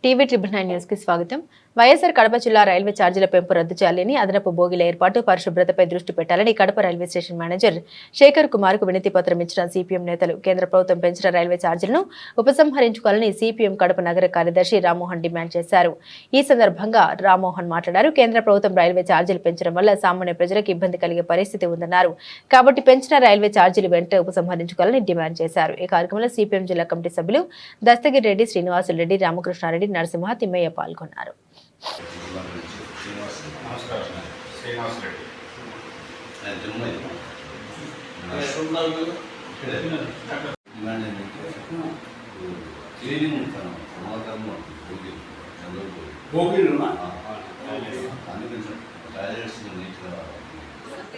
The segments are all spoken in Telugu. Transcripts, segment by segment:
టీవీ ట్రిబుల్ 9 న్యూస్ కి స్వాగతం. వైఎస్ఆర్ కడప జిల్లా రైల్వే ఛార్జీల పెంపు రద్దు చేయాలని, అదనపు బోగీల ఏర్పాటు, పరిశుభ్రతపై దృష్టి పెట్టాలని Kadapa railway station manager Shekhar Kumar కు వినతి పత్రం ఇచ్చిన సిపిఎం నేతలు కేంద్ర ప్రభుత్వం పెంచిన రైల్వే ఛార్జీలను ఉపసంహరించుకోవాలని సిపిఎం కడప నగర కార్యదర్శి రామ్మోహన్ డిమాండ్ చేశారు. ఈ సందర్భంగా రామ్మోహన్ మాట్లాడారు. కేంద్ర ప్రభుత్వం రైల్వే ఛార్జీలు పెంచడం వల్ల సామాన్య ప్రజలకు ఇబ్బంది కలిగే పరిస్థితి ఉందన్నారు. కాబట్టి పెంచిన రైల్వే ఛార్జీలు వెంటనే ఉపసంహరించుకోవాలని డిమాండ్ చేశారు. ఈ కార్యక్రమంలో సిపిఎం జిల్లా కమిటీ సభ్యులు దస్తగిరి రెడ్డి, శ్రీనివాసులు రెడ్డి, రామకృష్ణారెడ్డి, నరసింహ, తిమ్మయ్య పాల్గొన్నారు.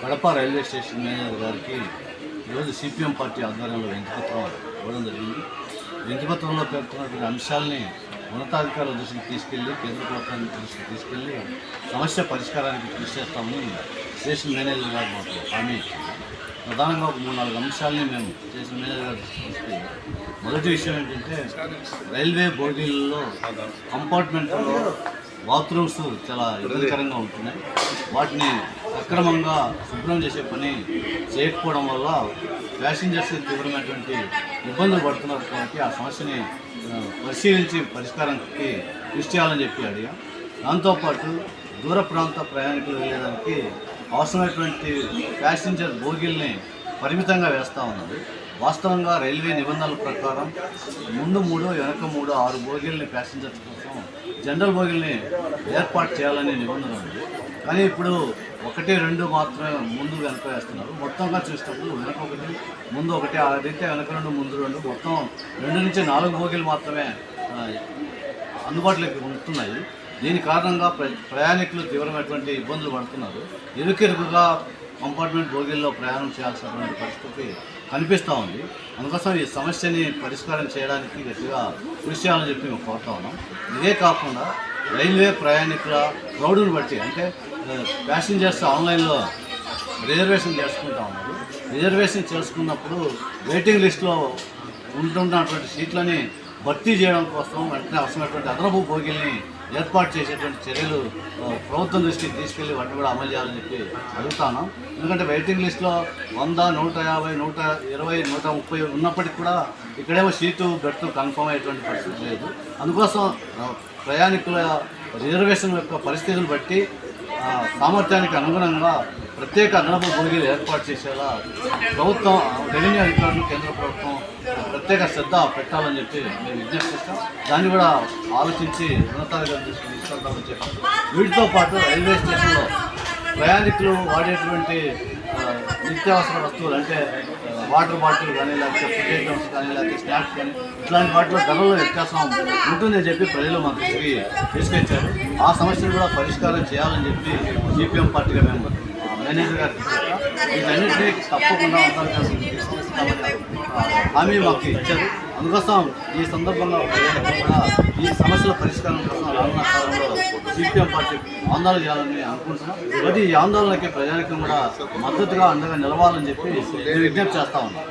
కడప రైల్వే స్టేషన్ మేనేజర్ గారికి ఈరోజు సిపిఎం పార్టీ ఆధ్వర్యంలో వినతిపత్రం ఇవ్వడం జరిగింది. వినతిపత్రంలో పేర్కొన్నటువంటి అంశాలని ఉన్నతాధికారుల దృష్టికి తీసుకెళ్లి కేంద్ర ప్రభుత్వానికి దృష్టికి తీసుకెళ్లి సమస్య పరిష్కారానికి కృషి చేస్తామని స్టేషన్ మేనేజర్ గారు మాకు హామీ ఇచ్చింది. ప్రధానంగా ఒక 3-4 అంశాలని మేము స్టేషన్ మేనేజర్ గారు తీసుకొస్తే, మొదటి విషయం ఏంటంటే రైల్వే బోగీలలో కంపార్ట్మెంట్లో బాత్రూమ్స్ చాలా ఇబ్బందికరంగా ఉంటున్నాయి. వాటిని సక్రమంగా శుభ్రం చేసే పని చేయకపోవడం వల్ల ప్యాసింజర్స్ తీవ్రమైనటువంటి ఇబ్బందులు పడుతున్నారు. కాబట్టి ఆ సమస్యని పరిశీలించి పరిష్కారానికి కృషి చేయాలని చెప్పి అడిగా. దాంతోపాటు దూర ప్రాంత ప్రయాణికులు వెళ్ళేదానికి అవసరమైనటువంటి ప్యాసింజర్ బోగీల్ని పరిమితంగా వేస్తూ ఉన్నది. వాస్తవంగా రైల్వే నిబంధనల ప్రకారం ముందు 3, వెనక 3, 6 బోగీల్ని ప్యాసింజర్స్ కోసం జనరల్ బోగీల్ని ఏర్పాటు చేయాలనే నిబంధన ఉంది. కానీ ఇప్పుడు 1, 2 మాత్రమే ముందు వెనక వేస్తున్నారు. మొత్తంగా చూసినప్పుడు వెనక 1, ముందు 1, అదైతే వెనక 2, ముందు 2, మొత్తం 2 నుంచి 4 బోగీలు మాత్రమే అందుబాటులోకి ఉంటున్నాయి. దీని కారణంగా ప్రయాణికులు తీవ్రమైనటువంటి ఇబ్బందులు పడుతున్నారు. ఇరుకిరుకుగా కంపార్ట్మెంట్ బోగీల్లో ప్రయాణం చేయాల్సినటువంటి పరిస్థితి కనిపిస్తూ ఉంది. అందుకోసం ఈ సమస్యని పరిష్కారం చేయడానికి గట్టిగా కృషి చేయాలని చెప్పి మేము కోరుతా ఉన్నాం. ఇదే కాకుండా రైల్వే ప్రయాణికుల క్రౌడ్ని బట్టి, అంటే ప్యాసింజర్స్ ఆన్లైన్లో రిజర్వేషన్ చేసుకుంటా ఉన్నారు. రిజర్వేషన్ చేసుకున్నప్పుడు వెయిటింగ్ లిస్ట్లో ఉంటున్నటువంటి సీట్లని భర్తీ చేయడం కోసం వెంటనే అవసరమైనటువంటి అదనపు బోగీల్ని ఏర్పాటు చేసేటువంటి చర్యలు ప్రభుత్వం దృష్టికి తీసుకెళ్లి వాటిని కూడా అమలు చేయాలని చెప్పి అడుగుతాను. ఎందుకంటే వెయిటింగ్ లిస్ట్లో 100, 150, 120, 130 ఉన్నప్పటికీ కూడా ఇక్కడేమో సీటు బెర్త్ కన్ఫర్మ్ అయ్యేటువంటి పరిస్థితి లేదు. అందుకోసం ప్రయాణికుల రిజర్వేషన్ యొక్క పరిస్థితులను బట్టి సామర్థ్యానికి అనుగుణంగా ప్రత్యేక అదనపు బోగీలు ఏర్పాటు చేసేలా ప్రభుత్వం, రెవెన్యూ అధికారులు, కేంద్ర ప్రభుత్వం ప్రత్యేక శ్రద్ధ పెట్టాలని చెప్పి మేము విజ్ఞప్తి చేస్తాం. దాన్ని కూడా ఆలోచించి ఉన్నతాధికారులు తీసుకెళ్తామని చెప్పి, వీటితో పాటు రైల్వే స్టేషన్లో ప్రయాణికులు వాడేటువంటి నిత్యావసర వస్తువులు, అంటే వాటర్ బాటిల్ కానీ, లేకపోతే ఫుడ్ ఐటమ్స్ కానీ, లేకపోతే స్నాక్స్ కానీ, ఇట్లాంటి వాటిలో ధరలో వ్యత్యాసం ఉంటుందని చెప్పి ప్రజలు మా దృష్టికి తీసుకొచ్చారు. ఆ సమస్యను కూడా పరిష్కారం చేయాలని చెప్పి సిపిఎం పార్టీగా మేము మేనేజర్ గారికి వీటన్నింటినీ తప్పకుండా హామీ మాకు ఇచ్చారు. అందుకోసం ఈ సందర్భంగా కూడా ఈ సమస్యల పరిష్కారం కోసం రానున్న కాలంలో సిపిఎం పార్టీ ఆందోళన చేయాలని అనుకుంటున్నాం. కాబట్టి ఈ ఆందోళనకి ప్రజానికం కూడా మద్దతుగా అండగా నిలవాలని చెప్పి నేను విజ్ఞప్తి చేస్తా ఉన్నాను.